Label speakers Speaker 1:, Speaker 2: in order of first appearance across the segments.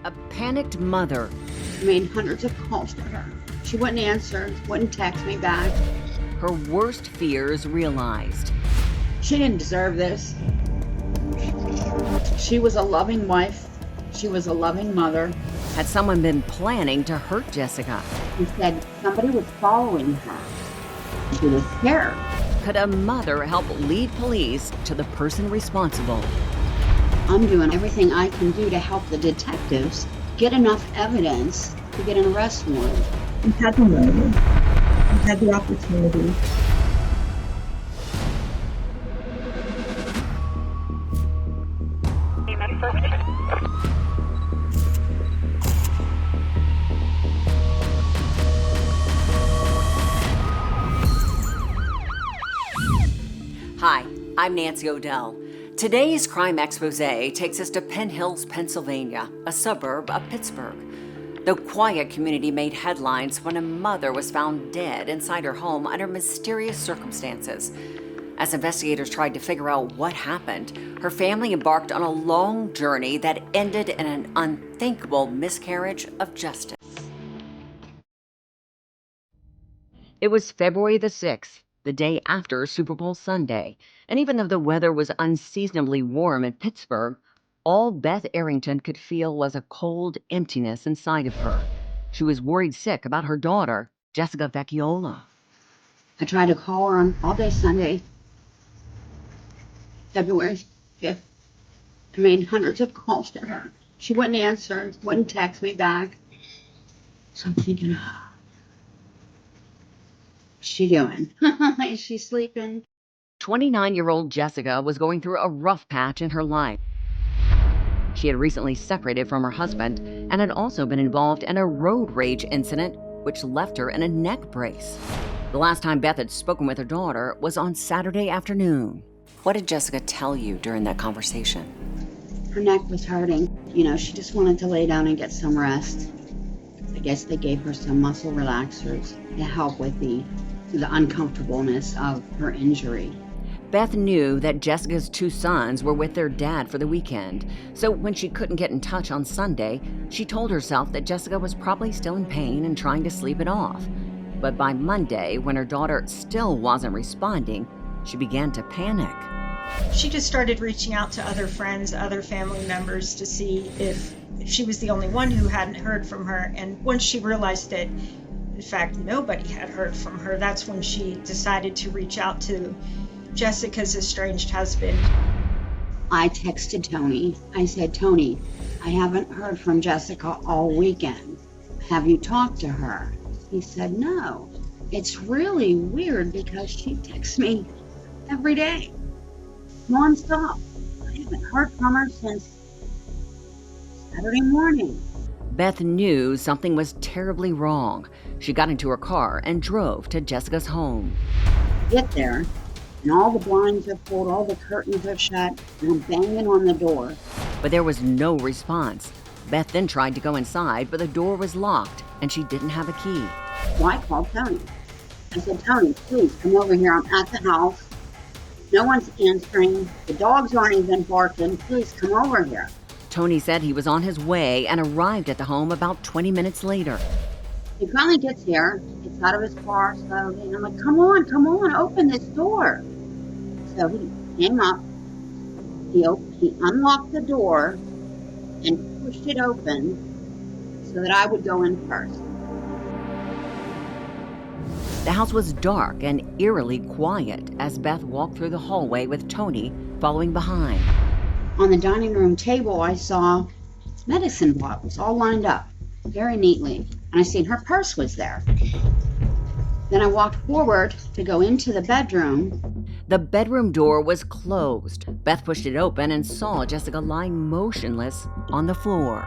Speaker 1: A panicked mother.
Speaker 2: I made hundreds of calls to her. She wouldn't answer, wouldn't text me back.
Speaker 1: Her worst fears realized.
Speaker 2: She didn't deserve this. She was a loving wife. She was a loving mother.
Speaker 1: Had someone been planning to hurt Jessica?
Speaker 2: He said somebody was following her. She was scared.
Speaker 1: Could a mother help lead police to the person responsible?
Speaker 2: I'm doing everything I can do to help the detectives get enough evidence to get an arrest warrant.
Speaker 3: You had the moment. You had the opportunity.
Speaker 1: Hi, I'm Nancy O'Dell. Today's Crime Exposé takes us to Penn Hills, Pennsylvania, a suburb of Pittsburgh. The quiet community made headlines when a mother was found dead inside her home under mysterious circumstances. As investigators tried to figure out what happened, her family embarked on a long journey that ended in an unthinkable miscarriage of justice. It was February the 6th, the day after Super Bowl Sunday, and even though the weather was unseasonably warm in Pittsburgh, all Beth Arrington could feel was a cold emptiness inside of her. She was worried sick about her daughter, Jessica Vecchiola.
Speaker 2: I tried to call her on all day Sunday, February 5th. I made hundreds of calls to her. She wouldn't answer, wouldn't text me back. So I'm thinking, what's she doing? Is she sleeping?
Speaker 1: 29-year-old Jessica was going through a rough patch in her life. She had recently separated from her husband and had also been involved in a road rage incident which left her in a neck brace. The last time Beth had spoken with her daughter was on Saturday afternoon. What did Jessica tell you during that conversation?
Speaker 2: Her neck was hurting. She just wanted to lay down and get some rest. I guess they gave her some muscle relaxers to help with the uncomfortableness of her injury.
Speaker 1: Beth knew that Jessica's two sons were with their dad for the weekend, so when she couldn't get in touch on Sunday, she told herself that Jessica was probably still in pain and trying to sleep it off. But by Monday, when her daughter still wasn't responding, she began to panic.
Speaker 4: She just started reaching out to other friends, other family members to see if she was the only one who hadn't heard from her. And once she realized that, in fact, nobody had heard from her, that's when she decided to reach out to Jessica's estranged husband.
Speaker 2: I texted Tony. I said, Tony, I haven't heard from Jessica all weekend. Have you talked to her? He said, no. It's really weird because she texts me every day, nonstop. I haven't heard from her since Saturday morning.
Speaker 1: Beth knew something was terribly wrong. She got into her car and drove to Jessica's home.
Speaker 2: Get there, and all the blinds are pulled, all the curtains are shut, and I'm banging on the door.
Speaker 1: But there was no response. Beth then tried to go inside, but the door was locked and she didn't have a key.
Speaker 2: So I called Tony. I said, Tony, please come over here. I'm at the house. No one's answering. The dogs aren't even barking. Please come over here.
Speaker 1: Tony said he was on his way and arrived at the home about 20 minutes later.
Speaker 2: He finally gets here, gets out of his car slowly, and I'm like, come on, open this door. So he came up, he unlocked the door and pushed it open so that I would go in first.
Speaker 1: The house was dark and eerily quiet as Beth walked through the hallway with Tony following behind.
Speaker 2: On the dining room table, I saw medicine bottles all lined up very neatly, and I seen her purse was there. Then I walked forward to go into the bedroom.
Speaker 1: The bedroom door was closed. Beth pushed it open and saw Jessica lying motionless on the floor.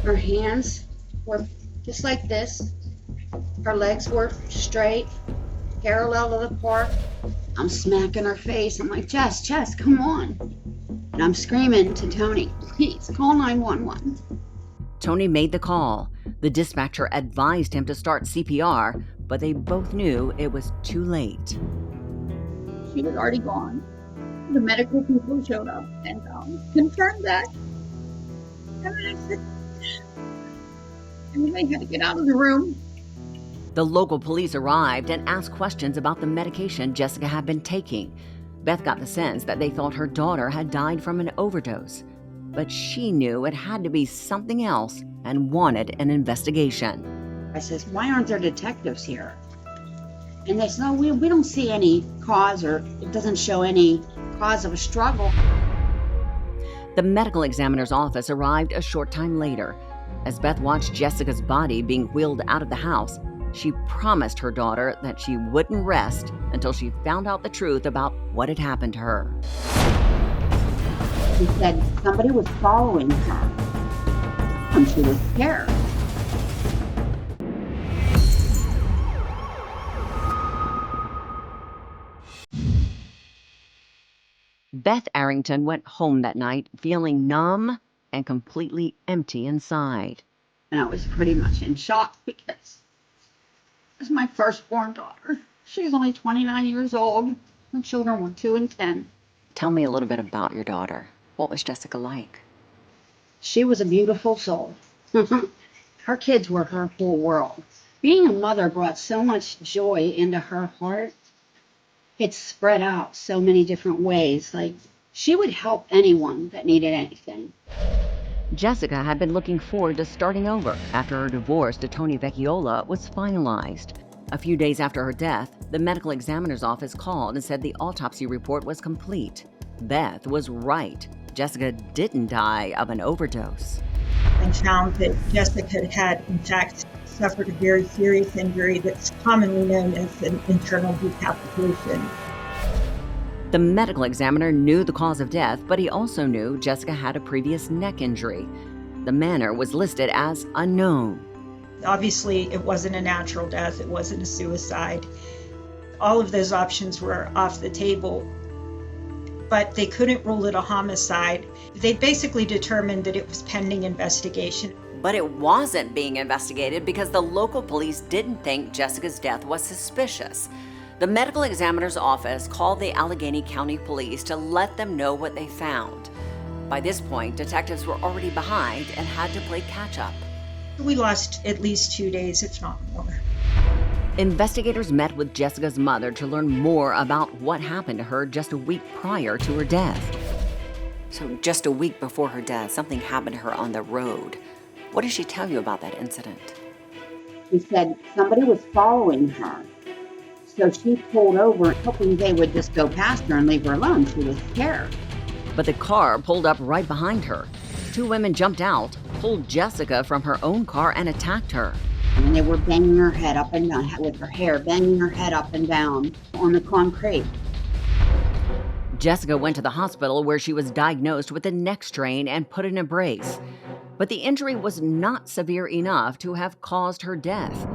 Speaker 2: Her hands were just like this. Her legs were straight, parallel to the part. I'm smacking her face. I'm like, Jess, come on. And I'm screaming to Tony, please call 911.
Speaker 1: Tony made the call. The dispatcher advised him to start CPR, but they both knew it was too late.
Speaker 2: She was already gone. The medical people showed up and confirmed that. And I said, Everybody had to get out of the room.
Speaker 1: The local police arrived and asked questions about the medication Jessica had been taking. Beth got the sense that they thought her daughter had died from an overdose, but she knew it had to be something else and wanted an investigation.
Speaker 2: I says, why aren't there detectives here? And they said, no, we don't see any cause, or it doesn't show any cause of a struggle.
Speaker 1: The medical examiner's office arrived a short time later. As Beth watched Jessica's body being wheeled out of the house, she promised her daughter that she wouldn't rest until she found out the truth about what had happened to her.
Speaker 2: She said somebody was following her, and she was scared.
Speaker 1: Beth Arrington went home that night feeling numb and completely empty inside.
Speaker 2: And I was pretty much in shock because it was my firstborn daughter. She's only 29 years old. Her children were 2 and 10.
Speaker 1: Tell me a little bit about your daughter. What was Jessica like?
Speaker 2: She was a beautiful soul. Her kids were her whole world. Being a mother brought so much joy into her heart. It spread out so many different ways. Like, she would help anyone that needed anything.
Speaker 1: Jessica had been looking forward to starting over after her divorce to Tony Vecchiola was finalized. A few days after her death, the medical examiner's office called and said the autopsy report was complete. Beth was right. Jessica didn't die of an overdose.
Speaker 4: And found that Jessica had, in fact, suffered a very serious injury that's commonly known as an internal decapitation.
Speaker 1: The medical examiner knew the cause of death, but he also knew Jessica had a previous neck injury. The manner was listed as unknown.
Speaker 4: Obviously, it wasn't a natural death. It wasn't a suicide. All of those options were off the table, but they couldn't rule it a homicide. They basically determined that it was pending investigation.
Speaker 1: But it wasn't being investigated because the local police didn't think Jessica's death was suspicious. The medical examiner's office called the Allegheny County Police to let them know what they found. By this point, detectives were already behind and had to play catch-up.
Speaker 4: We lost at least 2 days, if not more.
Speaker 1: Investigators met with Jessica's mother to learn more about what happened to her just a week prior to her death. So just a week before her death, something happened to her on the road. What did she tell you about that incident?
Speaker 2: She said somebody was following her. So she pulled over, hoping they would just go past her and leave her alone. She was scared.
Speaker 1: But the car pulled up right behind her. 2 women jumped out, pulled Jessica from her own car, and attacked her.
Speaker 2: And they were banging her head up and down, with her hair, banging her head up and down on the concrete.
Speaker 1: Jessica went to the hospital where she was diagnosed with a neck strain and put in a brace. But the injury was not severe enough to have caused her death.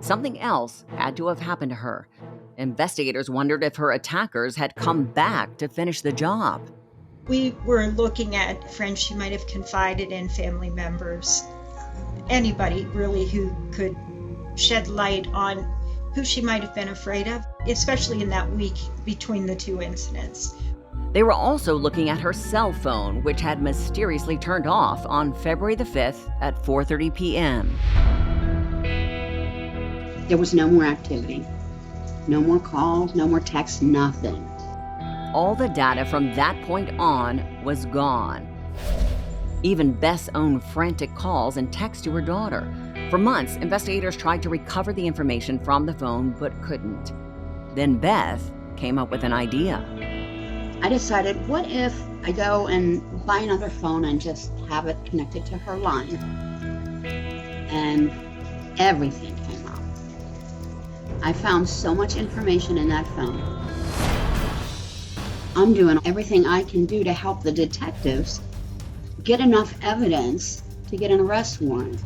Speaker 1: Something else had to have happened to her. Investigators wondered if her attackers had come back to finish the job.
Speaker 4: We were looking at friends she might have confided in, family members, anybody really who could shed light on who she might have been afraid of, especially in that week between the 2 incidents.
Speaker 1: They were also looking at her cell phone, which had mysteriously turned off on February the 5th at 4:30 p.m.
Speaker 2: There was no more activity. No more calls, no more texts, nothing.
Speaker 1: All the data from that point on was gone. Even Beth's own frantic calls and texts to her daughter. For months, investigators tried to recover the information from the phone, but couldn't. Then Beth came up with an idea.
Speaker 2: I decided, what if I go and buy another phone and just have it connected to her line? And everything came up. I found so much information in that phone. I'm doing everything I can do to help the detectives get enough evidence to get an arrest warrant.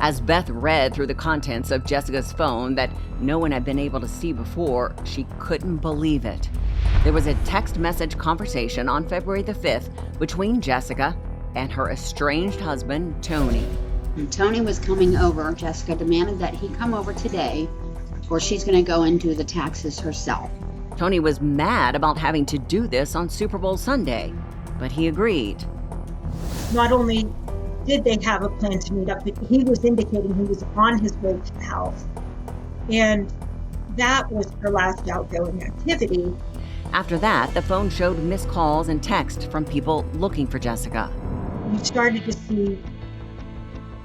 Speaker 1: As Beth read through the contents of Jessica's phone that no one had been able to see before, she couldn't believe it. There was a text message conversation on February the 5th between Jessica and her estranged husband, Tony.
Speaker 2: When Tony was coming over, Jessica demanded that he come over today or she's going to go and do the taxes herself.
Speaker 1: Tony was mad about having to do this on Super Bowl Sunday, but he agreed.
Speaker 4: Not only did they have a plan to meet up, but he was indicating he was on his way to the house. And that was her last outgoing activity.
Speaker 1: After that, the phone showed missed calls and texts from people looking for Jessica.
Speaker 4: You started to see,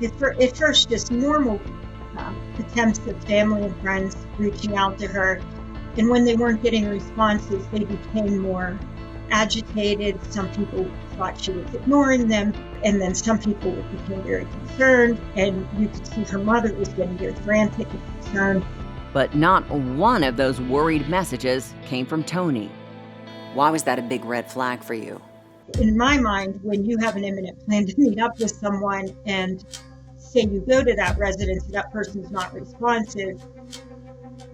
Speaker 4: at first, just normal attempts of family and friends reaching out to her. And when they weren't getting responses, they became more agitated. Some people thought she was ignoring them. And then some people became very concerned. And you could see her mother was getting very frantic and concerned.
Speaker 1: But not one of those worried messages came from Tony. Why was that a big red flag for you?
Speaker 4: In my mind, when you have an imminent plan to meet up with someone and say you go to that residence and that person's not responsive,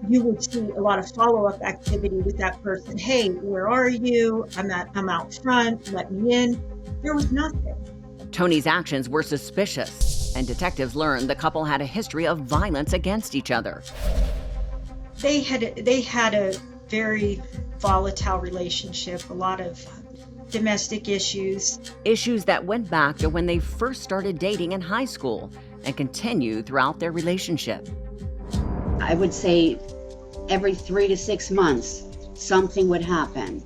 Speaker 4: you would see a lot of follow-up activity with that person. Hey, where are you? I'm out front. Let me in. There was nothing.
Speaker 1: Tony's actions were suspicious, and detectives learned the couple had a history of violence against each other.
Speaker 4: They had a very volatile relationship, a lot of domestic issues.
Speaker 1: Issues that went back to when they first started dating in high school and continued throughout their relationship.
Speaker 2: I would say every 3 to 6 months, something would happen.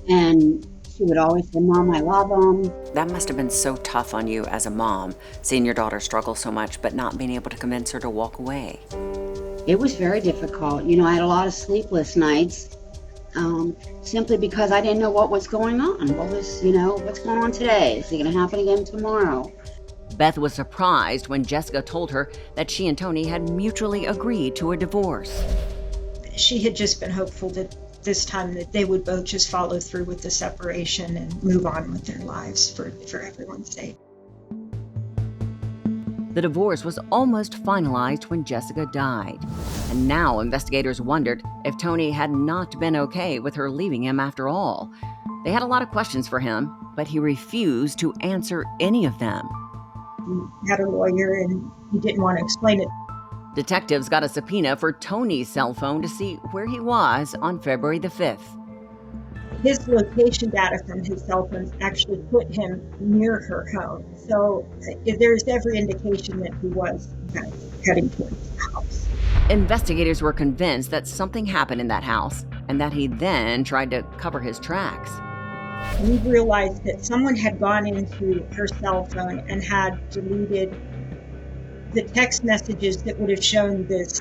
Speaker 2: And she would always say, Mom, I love him.
Speaker 1: That must have been so tough on you as a mom, seeing your daughter struggle so much, but not being able to convince her to walk away.
Speaker 2: It was very difficult. I had a lot of sleepless nights, simply because I didn't know what was going on. What's going on today? Is it going to happen again tomorrow?
Speaker 1: Beth was surprised when Jessica told her that she and Tony had mutually agreed to a divorce.
Speaker 4: She had just been hopeful that this time that they would both just follow through with the separation and move on with their lives for everyone's sake.
Speaker 1: The divorce was almost finalized when Jessica died, and now investigators wondered if Tony had not been okay with her leaving him after all. They had a lot of questions for him, but he refused to answer any of them.
Speaker 4: He had a lawyer and he didn't want to explain it.
Speaker 1: Detectives got a subpoena for Tony's cell phone to see where he was on February the 5th.
Speaker 4: His location data from his cell phone actually put him near her home. So there's every indication that he was heading towards the house.
Speaker 1: Investigators were convinced that something happened in that house and that he then tried to cover his tracks.
Speaker 4: We realized that someone had gone into her cell phone and had deleted the text messages that would have shown this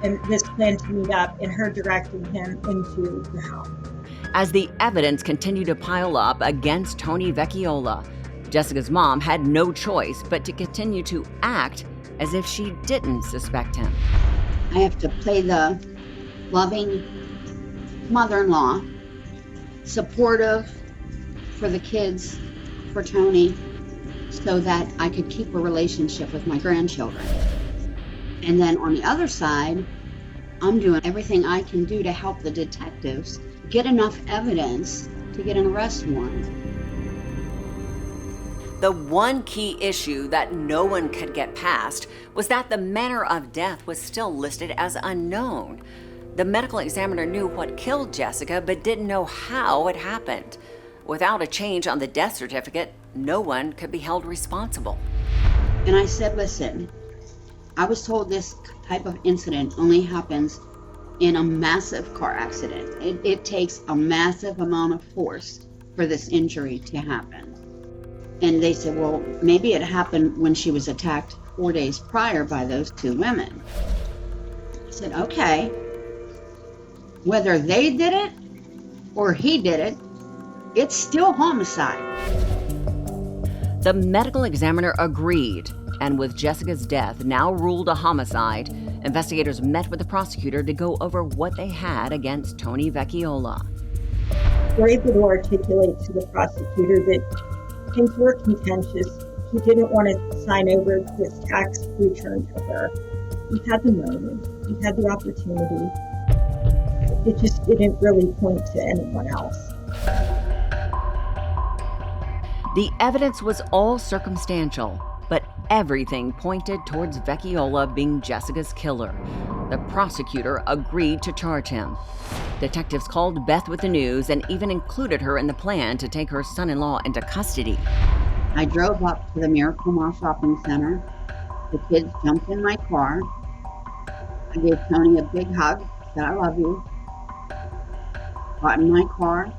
Speaker 4: plan to meet up and her directing him into the home.
Speaker 1: As the evidence continued to pile up against Tony Vecchiola, Jessica's mom had no choice but to continue to act as if she didn't suspect him.
Speaker 2: I have to play the loving mother-in-law, supportive for the kids, for Tony, so that I could keep a relationship with my grandchildren. And then on the other side, I'm doing everything I can do to help the detectives get enough evidence to get an arrest warrant.
Speaker 1: The one key issue that no one could get past was that the manner of death was still listed as unknown. The medical examiner knew what killed Jessica, but didn't know how it happened. Without a change on the death certificate, no one could be held responsible.
Speaker 2: And I said, listen, I was told this type of incident only happens in a massive car accident. It takes a massive amount of force for this injury to happen. And they said, well, maybe it happened when she was attacked 4 days prior by those two women. I said, okay, whether they did it or he did it, it's still homicide.
Speaker 1: The medical examiner agreed, and with Jessica's death now ruled a homicide, investigators met with the prosecutor to go over what they had against Tony Vecchiola.
Speaker 4: We're able to articulate to the prosecutor that things were contentious. He didn't want to sign over this tax return to her. He had the moment. He had the opportunity. It just didn't really point to anyone else.
Speaker 1: The evidence was all circumstantial, but everything pointed towards Vecchiola being Jessica's killer. The prosecutor agreed to charge him. Detectives called Beth with the news and even included her in the plan to take her son-in-law into custody.
Speaker 2: I drove up to the Miracle Mall Shopping Center. The kids jumped in my car. I gave Tony a big hug, said, "I love you." Got in my car,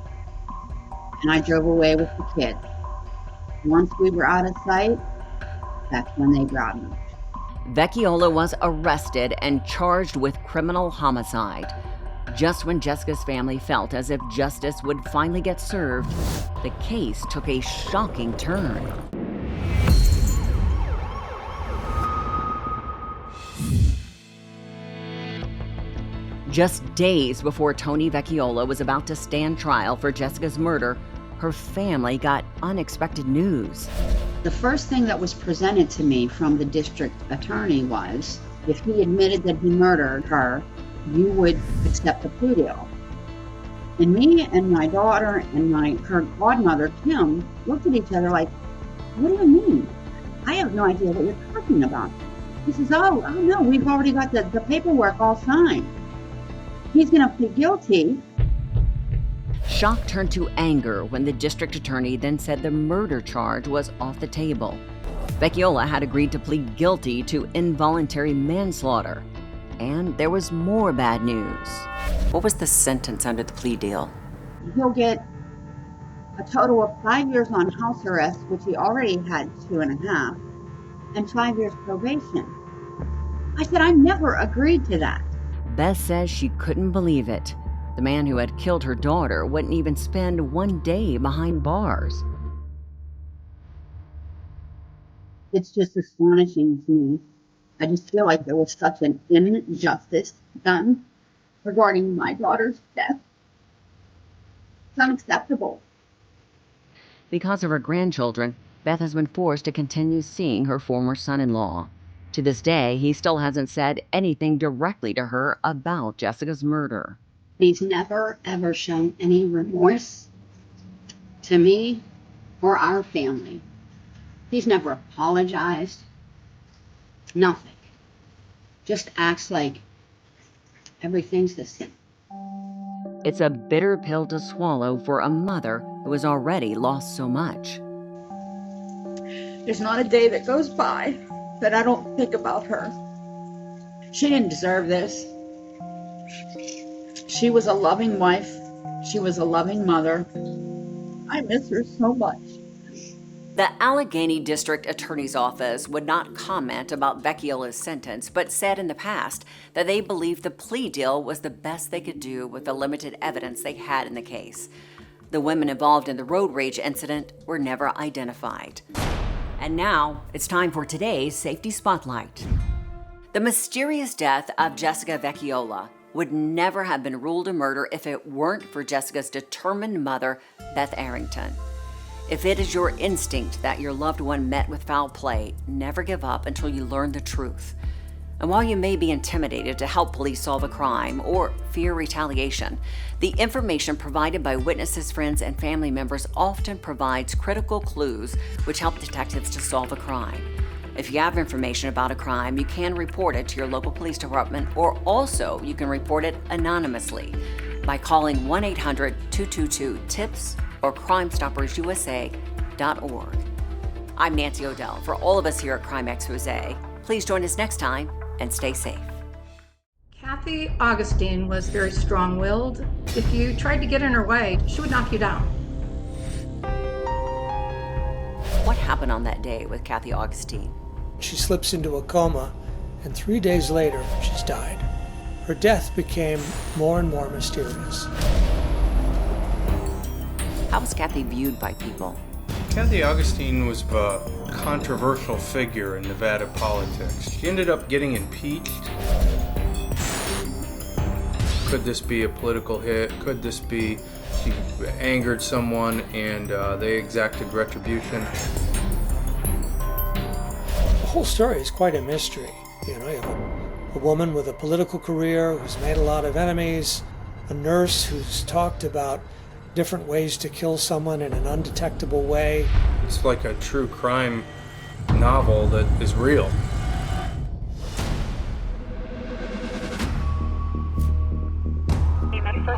Speaker 2: and I drove away with the kids. Once we were out of sight, that's when they grabbed me.
Speaker 1: Vecchiola was arrested and charged with criminal homicide. Just when Jessica's family felt as if justice would finally get served, the case took a shocking turn. Just days before Tony Vecchiola was about to stand trial for Jessica's murder, her family got unexpected news.
Speaker 2: The first thing that was presented to me from the district attorney was, if he admitted that he murdered her, you would accept a plea deal. And me and my daughter and her godmother, Kim, looked at each other like, "What do you mean? I have no idea what you're talking about." He says, oh no, we've already got the paperwork all signed. He's going to plead guilty.
Speaker 1: Shock turned to anger when the district attorney then said the murder charge was off the table. Vecchiola had agreed to plead guilty to involuntary manslaughter. And there was more bad news. What was the sentence under the plea deal?
Speaker 2: He'll get a total of 5 years on house arrest, which he already had 2.5, and 5 years probation. I said, I never agreed to that.
Speaker 1: Beth says she couldn't believe it. The man who had killed her daughter wouldn't even spend one day behind bars.
Speaker 2: It's just astonishing to me. I just feel like there was such an injustice done regarding my daughter's death. It's unacceptable.
Speaker 1: Because of her grandchildren, Beth has been forced to continue seeing her former son-in-law. To this day, he still hasn't said anything directly to her about Jessica's murder.
Speaker 2: He's never, ever shown any remorse to me or our family. He's never apologized. Nothing. Just acts like everything's the same.
Speaker 1: It's a bitter pill to swallow for a mother who has already lost so much.
Speaker 3: There's not a day that goes by that I don't think about her. She didn't deserve this. She was a loving wife. She was a loving mother. I miss her so much.
Speaker 1: The Allegheny District Attorney's Office would not comment about Vecchiola's sentence, but said in the past that they believed the plea deal was the best they could do with the limited evidence they had in the case. The women involved in the road rage incident were never identified. And now it's time for today's Safety Spotlight. The mysterious death of Jessica Vecchiola would never have been ruled a murder if it weren't for Jessica's determined mother, Beth Arrington. If it is your instinct that your loved one met with foul play, never give up until you learn the truth. And while you may be intimidated to help police solve a crime or fear retaliation, the information provided by witnesses, friends, and family members often provides critical clues which help detectives to solve a crime. If you have information about a crime, you can report it to your local police department, or also you can report it anonymously by calling 1-800-222-TIPS or crimestoppersusa.org. I'm Nancy O'Dell. For all of us here at Crime Exposé, please join us next time and stay safe.
Speaker 5: Kathy Augustine was very strong-willed. If you tried to get in her way, she would knock you down.
Speaker 1: What happened on that day with Kathy Augustine?
Speaker 6: She slips into a coma, and 3 days later, she's died. Her death became more and more mysterious.
Speaker 1: How was Kathy viewed by people?
Speaker 7: Kathy Augustine was a controversial figure in Nevada politics. She ended up getting impeached. Could this be a political hit? Could this be she angered someone and they exacted retribution?
Speaker 6: The whole story is quite a mystery. You have a woman with a political career who's made a lot of enemies, a nurse who's talked about different ways to kill someone in an undetectable way.
Speaker 7: It's like a true crime novel that is real.
Speaker 1: Hi,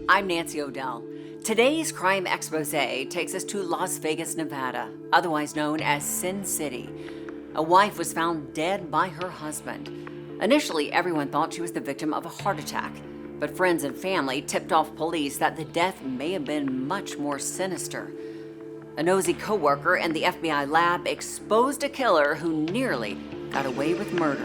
Speaker 1: I'm Nancy O'Dell. Today's Crime Exposé takes us to Las Vegas, Nevada, otherwise known as Sin City. A wife was found dead by her husband. Initially, everyone thought she was the victim of a heart attack, but friends and family tipped off police that the death may have been much more sinister. A nosy coworker in the FBI lab exposed a killer who nearly got away with murder.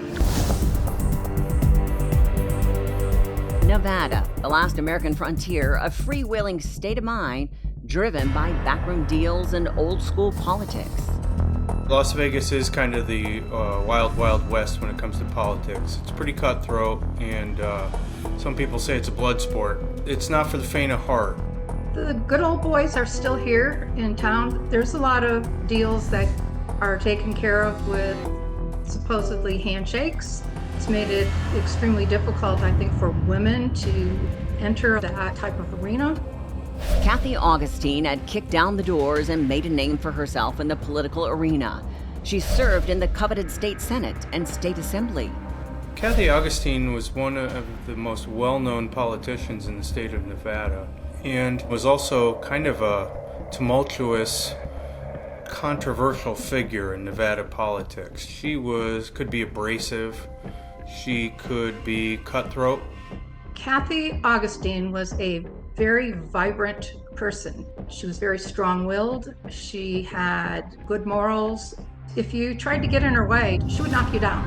Speaker 1: Nevada, the last American frontier, a freewheeling state of mind driven by backroom deals and old-school politics.
Speaker 7: Las Vegas is kind of the wild, wild west when it comes to politics. It's pretty cutthroat, and some people say it's a blood sport. It's not for the faint of heart.
Speaker 5: The good old boys are still here in town. There's a lot of deals that are taken care of with supposedly handshakes. It's made it extremely difficult, I think, for women to enter that type of arena.
Speaker 1: Kathy Augustine had kicked down the doors and made a name for herself in the political arena. She served in the coveted state senate and state assembly.
Speaker 7: Kathy Augustine was one of the most well-known politicians in the state of Nevada, and was also kind of a tumultuous, controversial figure in Nevada politics. She could be abrasive, she could be cutthroat.
Speaker 5: Kathy Augustine was a very vibrant person. She was very strong-willed. She had good morals. If you tried to get in her way, she would knock you down.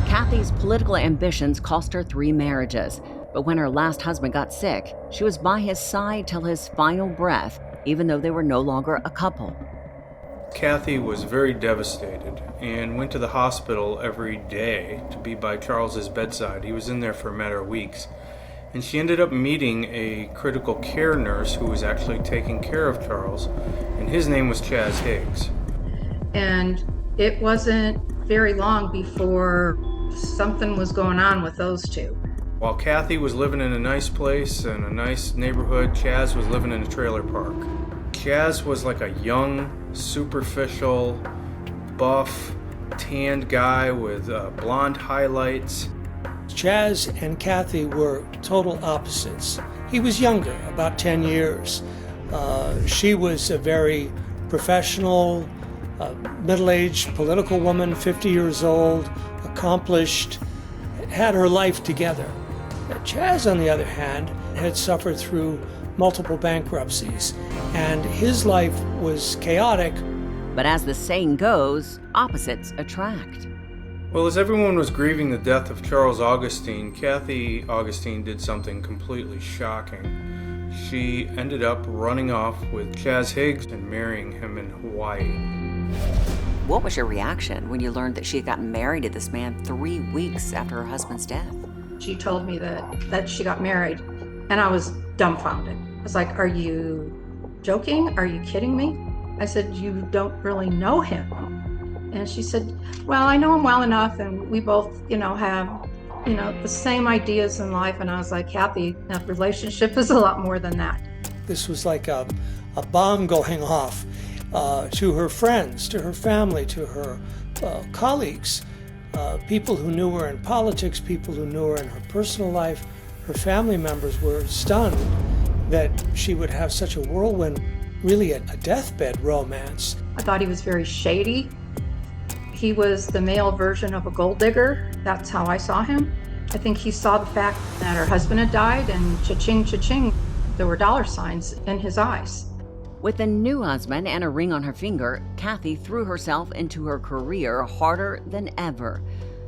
Speaker 1: Kathy's political ambitions cost her 3 marriages, but when her last husband got sick, she was by his side till his final breath, even though they were no longer a couple.
Speaker 7: Kathy was very devastated and went to the hospital every day to be by Charles's bedside. He was in there for a matter of weeks. And she ended up meeting a critical care nurse who was actually taking care of Charles, and his name was Chaz Higgs.
Speaker 5: And it wasn't very long before something was going on with those two.
Speaker 7: While Kathy was living in a nice place and a nice neighborhood, Chaz was living in a trailer park. Chaz was like a young, superficial, buff, tanned guy with blonde highlights.
Speaker 6: Chaz and Kathy were total opposites. He was younger, about 10 years. She was a very professional, middle-aged political woman, 50 years old, accomplished, had her life together. Chaz, on the other hand, had suffered through multiple bankruptcies, and his life was chaotic.
Speaker 1: But as the saying goes, opposites attract.
Speaker 7: Well, as everyone was grieving the death of Charles Augustine, Kathy Augustine did something completely shocking. She ended up running off with Chaz Higgs and marrying him in Hawaii.
Speaker 1: What was your reaction when you learned that she had gotten married to this man 3 weeks after her husband's death?
Speaker 5: She told me that she got married, and I was dumbfounded. I was like, are you joking? Are you kidding me? I said, you don't really know him. And she said, well, I know him well enough, and we both, have, the same ideas in life. And I was like, Kathy, that relationship is a lot more than that.
Speaker 6: This was like a bomb going off to her friends, to her family, to her colleagues, people who knew her in politics, people who knew her in her personal life. Her family members were stunned that she would have such a whirlwind, really a deathbed romance.
Speaker 5: I thought he was very shady. He was the male version of a gold digger. That's how I saw him. I think he saw the fact that her husband had died, and cha-ching, cha-ching, there were dollar signs in his eyes.
Speaker 1: With a new husband and a ring on her finger, Kathy threw herself into her career harder than ever.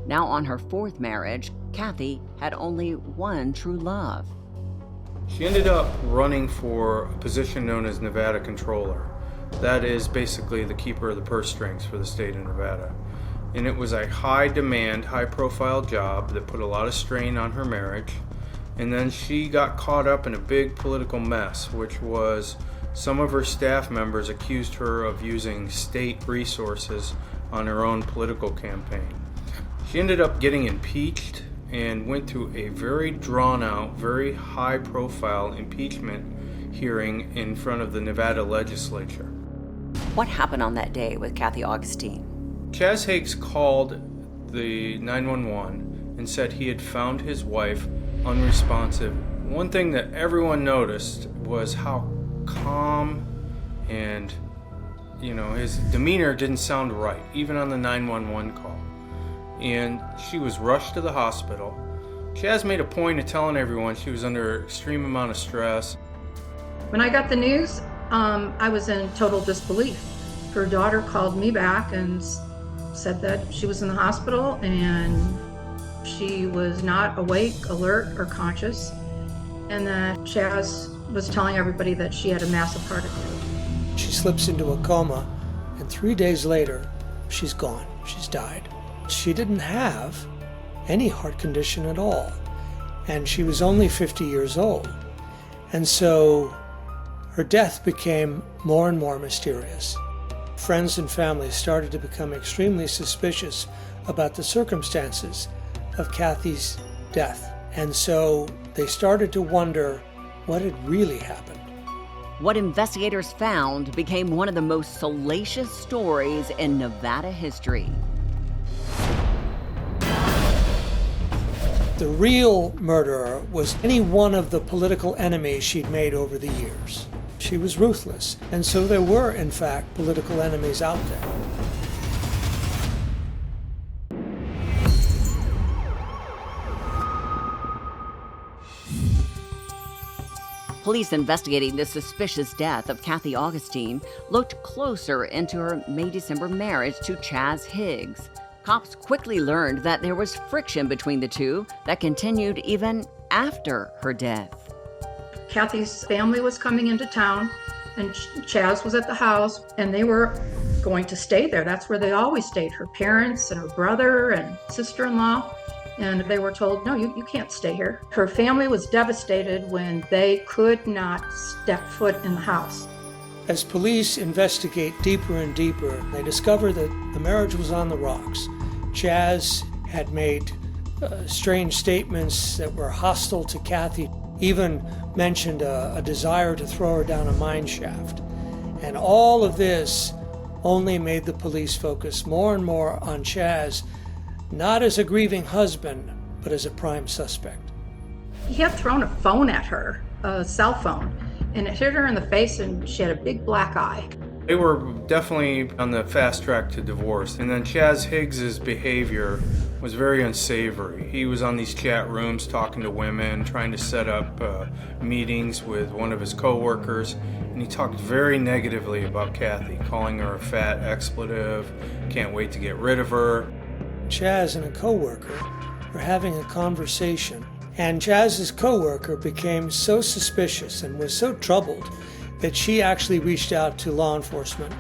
Speaker 1: Now on her 4th marriage, Kathy had only one true love.
Speaker 7: She ended up running for a position known as Nevada Controller. That is basically the keeper of the purse strings for the state of Nevada. And it was a high-demand, high-profile job that put a lot of strain on her marriage. And then she got caught up in a big political mess, which was some of her staff members accused her of using state resources on her own political campaign. She ended up getting impeached and went through a very drawn-out, very high-profile impeachment hearing in front of the Nevada legislature.
Speaker 1: What happened on that day with Kathy Augustine?
Speaker 7: Chaz Higgs called the 911 and said he had found his wife unresponsive. One thing that everyone noticed was how calm and, his demeanor didn't sound right, even on the 911 call. And she was rushed to the hospital. Chaz made a point of telling everyone she was under extreme amount of stress.
Speaker 5: When I got the news, I was in total disbelief. Her daughter called me back and said that she was in the hospital and she was not awake, alert, or conscious, and that Chaz was telling everybody that she had a massive heart attack.
Speaker 6: She slips into a coma, and 3 days later, she's gone. She's died. She didn't have any heart condition at all, and she was only 50 years old. And so her death became more and more mysterious. Friends and family started to become extremely suspicious about the circumstances of Kathy's death. And so they started to wonder what had really happened.
Speaker 1: What investigators found became one of the most salacious stories in Nevada history.
Speaker 6: The real murderer was any one of the political enemies she'd made over the years. She was ruthless, and so there were, in fact, political enemies out there.
Speaker 1: Police investigating the suspicious death of Kathy Augustine looked closer into her May-December marriage to Chaz Higgs. Cops quickly learned that there was friction between the two that continued even after her death.
Speaker 5: Kathy's family was coming into town, and Chaz was at the house, and they were going to stay there. That's where they always stayed, her parents and her brother and sister-in-law. And they were told, no, you can't stay here. Her family was devastated when they could not step foot in the house.
Speaker 6: As police investigate deeper and deeper, they discover that the marriage was on the rocks. Chaz had made strange statements that were hostile to Kathy, even mentioned a desire to throw her down a mine shaft. And all of this only made the police focus more and more on Chaz, not as a grieving husband, but as a prime suspect.
Speaker 5: He had thrown a phone at her, a cell phone, and it hit her in the face, and she had a big black eye.
Speaker 7: They were definitely on the fast track to divorce. And then Chaz Higgs's behavior was very unsavory. He was on these chat rooms talking to women, trying to set up meetings with one of his coworkers, and he talked very negatively about Kathy, calling her a fat expletive, can't wait to get rid of her.
Speaker 6: Chaz and a coworker were having a conversation, and Chaz's coworker became so suspicious and was so troubled that she actually reached out to law enforcement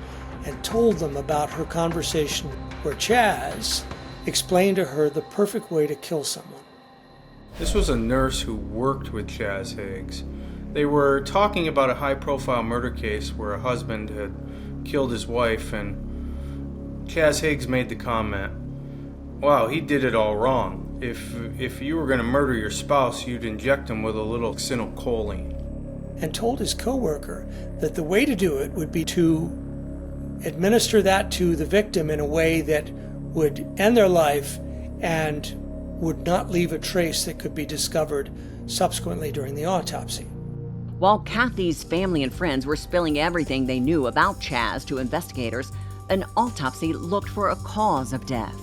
Speaker 6: and told them about her conversation where Chaz explained to her the perfect way to kill someone.
Speaker 7: This was a nurse who worked with Chaz Higgs. They were talking about a high-profile murder case where a husband had killed his wife, and Chaz Higgs made the comment, wow, he did it all wrong. If you were going to murder your spouse, you'd inject him with a little acetylcholine.
Speaker 6: And told his coworker that the way to do it would be to administer that to the victim in a way that would end their life and would not leave a trace that could be discovered subsequently during the autopsy.
Speaker 1: While Kathy's family and friends were spilling everything they knew about Chaz to investigators, an autopsy looked for a cause of death.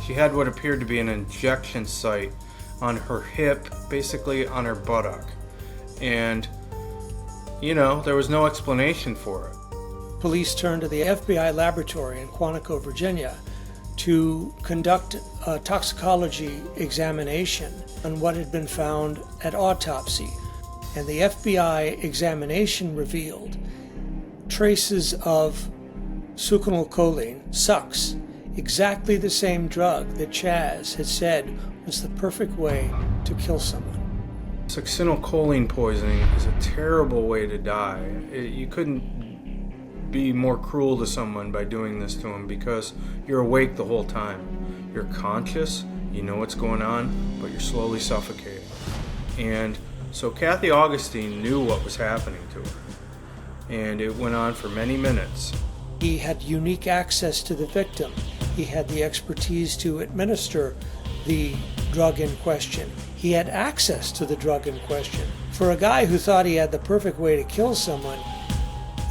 Speaker 7: She had what appeared to be an injection site on her hip, basically on her buttock. And, there was no explanation for it.
Speaker 6: Police turned to the FBI laboratory in Quantico, Virginia, to conduct a toxicology examination on what had been found at autopsy. And the FBI examination revealed traces of succinylcholine, sucks, exactly the same drug that Chaz had said was the perfect way to kill someone.
Speaker 7: Succinylcholine poisoning is a terrible way to die. You couldn't be more cruel to someone by doing this to him because you're awake the whole time. You're conscious, you know what's going on, but you're slowly suffocating. And So Kathy Augustine knew what was happening to her, and it went on for many minutes.
Speaker 6: He had unique access to the victim. He had the expertise to administer the drug in question. He had access to the drug in question. For a guy who thought he had the perfect way to kill someone,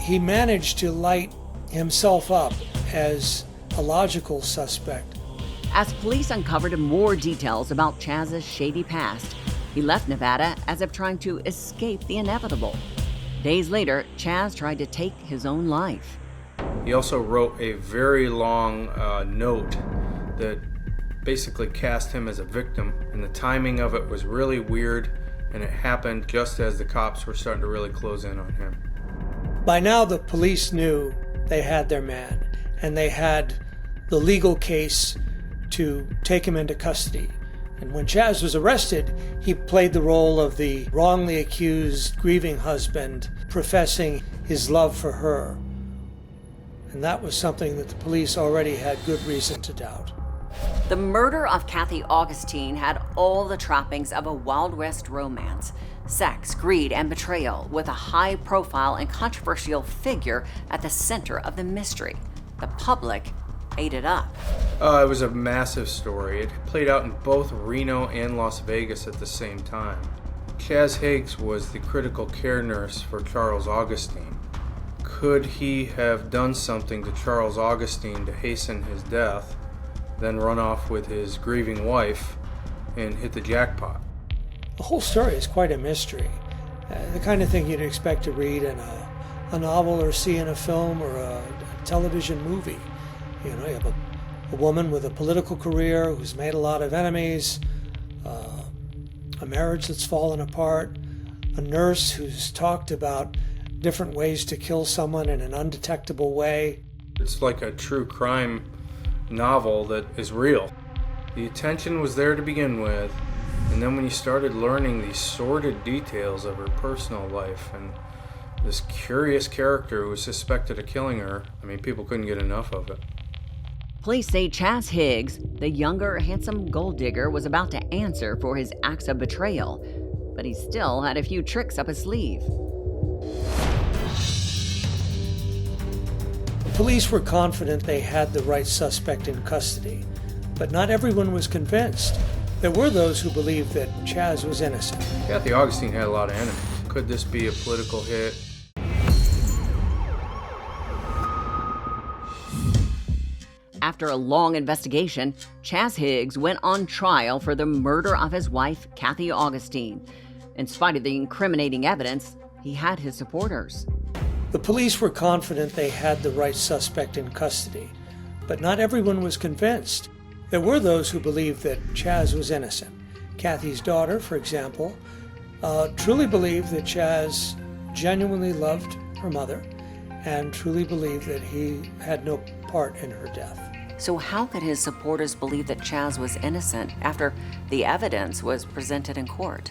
Speaker 6: he managed to light himself up as a logical suspect.
Speaker 1: As police uncovered more details about Chaz's shady past, he left Nevada as if trying to escape the inevitable. Days later, Chaz tried to take his own life.
Speaker 7: He also wrote a very long note that basically cast him as a victim, and the timing of it was really weird, and it happened just as the cops were starting to really close in on him.
Speaker 6: By now, the police knew they had their man, and they had the legal case to take him into custody. And when Chaz was arrested, he played the role of the wrongly accused, grieving husband, professing his love for her. And that was something that the police already had good reason to doubt.
Speaker 1: The murder of Kathy Augustine had all the trappings of a Wild West romance. Sex, greed, and betrayal, with a high-profile and controversial figure at the center of the mystery. The public ate it up.
Speaker 7: It was a massive story. It played out in both Reno and Las Vegas at the same time. Chaz Higgs was the critical care nurse for Charles Augustine. Could he have done something to Charles Augustine to hasten his death, then run off with his grieving wife and hit the jackpot?
Speaker 6: The whole story is quite a mystery. The kind of thing you'd expect to read in a novel or see in a film or a television movie. You know, you have a woman with a political career who's made a lot of enemies, a marriage that's fallen apart, a nurse who's talked about different ways to kill someone in an undetectable way.
Speaker 7: It's like a true crime novel that is real. The attention was there to begin with, and then when you started learning these sordid details of her personal life and this curious character who was suspected of killing her, I mean, people couldn't get enough of it.
Speaker 1: Police say Chaz Higgs, the younger, handsome gold digger, was about to answer for his acts of betrayal, but he still had a few tricks up his sleeve.
Speaker 6: Police were confident they had the right suspect in custody, but not everyone was convinced. There were those who believed that Chaz was innocent.
Speaker 7: Kathy Augustine had a lot of enemies. Could this be a political hit?
Speaker 1: After a long investigation, Chaz Higgs went on trial for the murder of his wife, Kathy Augustine. In spite of the incriminating evidence, he had his supporters.
Speaker 6: The police were confident they had the right suspect in custody, but not everyone was convinced. There were those who believed that Chaz was innocent. Kathy's daughter, for example, truly believed that Chaz genuinely loved her mother and truly believed that he had no part in her death.
Speaker 1: So how could his supporters believe that Chaz was innocent after the evidence was presented in court?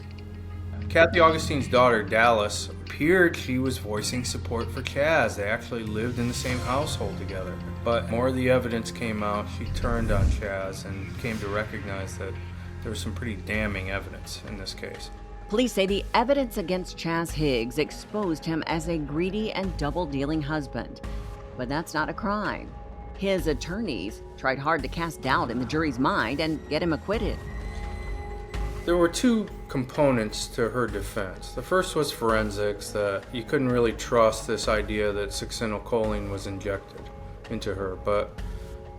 Speaker 7: Kathy Augustine's daughter, Dallas, appeared she was voicing support for Chaz. They actually lived in the same household together. But more of the evidence came out. She turned on Chaz and came to recognize that there was some pretty damning evidence in this case.
Speaker 1: Police say the evidence against Chaz Higgs exposed him as a greedy and double-dealing husband. But that's not a crime. His attorneys tried hard to cast doubt in the jury's mind and get him acquitted.
Speaker 7: There were two components to her defense. The first was forensics, that you couldn't really trust this idea that succinylcholine was injected into her. But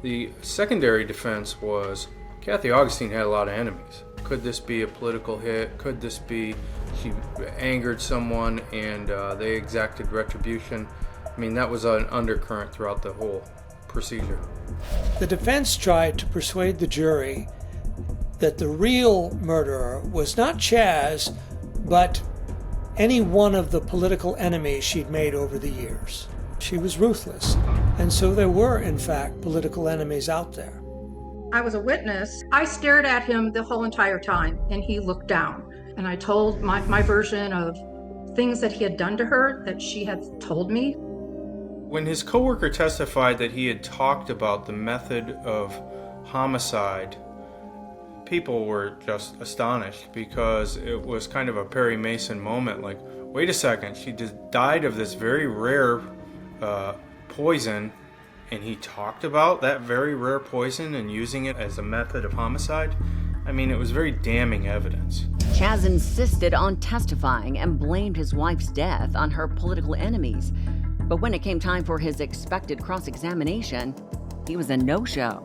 Speaker 7: the secondary defense was Kathy Augustine had a lot of enemies. Could this be a political hit? Could this be she angered someone and they exacted retribution? I mean, that was an undercurrent throughout the whole procedure.
Speaker 6: The defense tried to persuade the jury that the real murderer was not Chaz, but any one of the political enemies she'd made over the years. She was ruthless, and so there were, in fact, political enemies out there.
Speaker 5: I was a witness. I stared at him the whole entire time, and he looked down. And I told my version of things that he had done to her that she had told me.
Speaker 7: When his coworker testified that he had talked about the method of homicide, people were just astonished because it was kind of a Perry Mason moment. Like, wait a second, she just died of this very rare poison, and he talked about that very rare poison and using it as a method of homicide? I mean, it was very damning evidence.
Speaker 1: Chaz insisted on testifying and blamed his wife's death on her political enemies. But when it came time for his expected cross-examination, he was a no-show.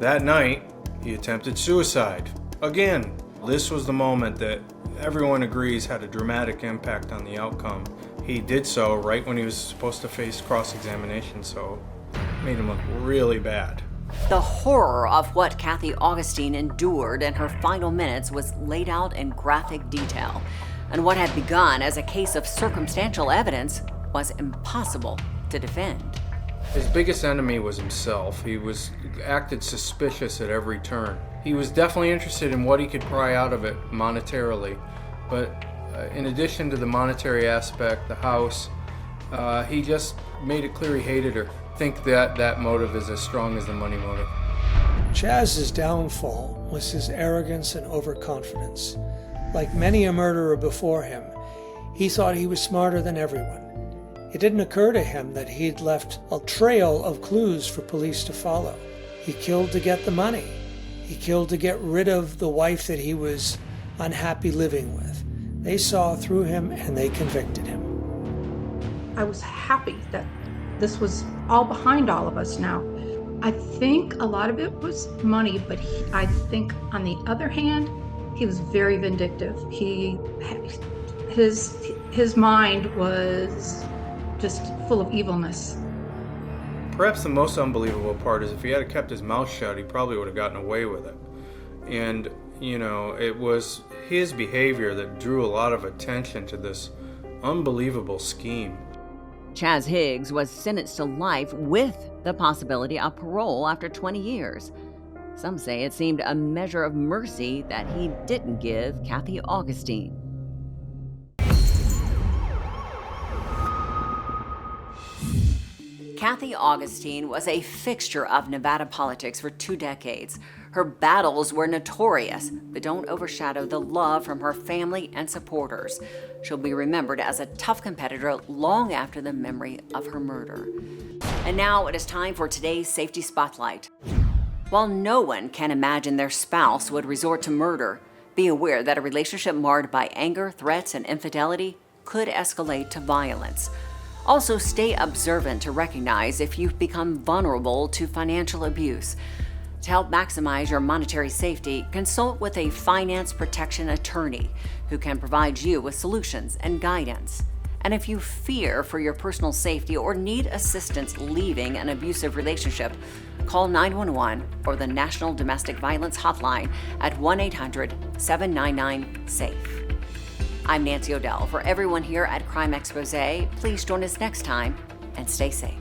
Speaker 7: That night, he attempted suicide. Again, this was the moment that everyone agrees had a dramatic impact on the outcome. He did so right when he was supposed to face cross-examination, so it made him look really bad.
Speaker 1: The horror of what Kathy Augustine endured in her final minutes was laid out in graphic detail, and what had begun as a case of circumstantial evidence was impossible to defend.
Speaker 7: His biggest enemy was himself. He acted suspicious at every turn. He was definitely interested in what he could pry out of it monetarily, but in addition to the monetary aspect, the house, he just made it clear he hated her. I think that motive is as strong as the money motive.
Speaker 6: Chaz's downfall was his arrogance and overconfidence. Like many a murderer before him, he thought he was smarter than everyone. It didn't occur to him that he'd left a trail of clues for police to follow. He killed to get the money. He killed to get rid of the wife that he was unhappy living with. They saw through him and they convicted him.
Speaker 5: I was happy that this was all behind all of us now. I think a lot of it was money, but I think on the other hand, he was very vindictive. His mind was just full of evilness.
Speaker 7: Perhaps the most unbelievable part is if he had kept his mouth shut, he probably would have gotten away with it. And, it was his behavior that drew a lot of attention to this unbelievable scheme.
Speaker 1: Chaz Higgs was sentenced to life with the possibility of parole after 20 years. Some say it seemed a measure of mercy that he didn't give Kathy Augustine. Kathy Augustine was a fixture of Nevada politics for 2 decades. Her battles were notorious, but don't overshadow the love from her family and supporters. She'll be remembered as a tough competitor long after the memory of her murder. And now it is time for today's Safety Spotlight. While no one can imagine their spouse would resort to murder, be aware that a relationship marred by anger, threats, and infidelity could escalate to violence. Also, stay observant to recognize if you've become vulnerable to financial abuse. To help maximize your monetary safety, consult with a finance protection attorney who can provide you with solutions and guidance. And if you fear for your personal safety or need assistance leaving an abusive relationship, call 911 or the National Domestic Violence Hotline at 1-800-799-SAFE. I'm Nancy O'Dell. For everyone here at Crime Exposé, please join us next time and stay safe.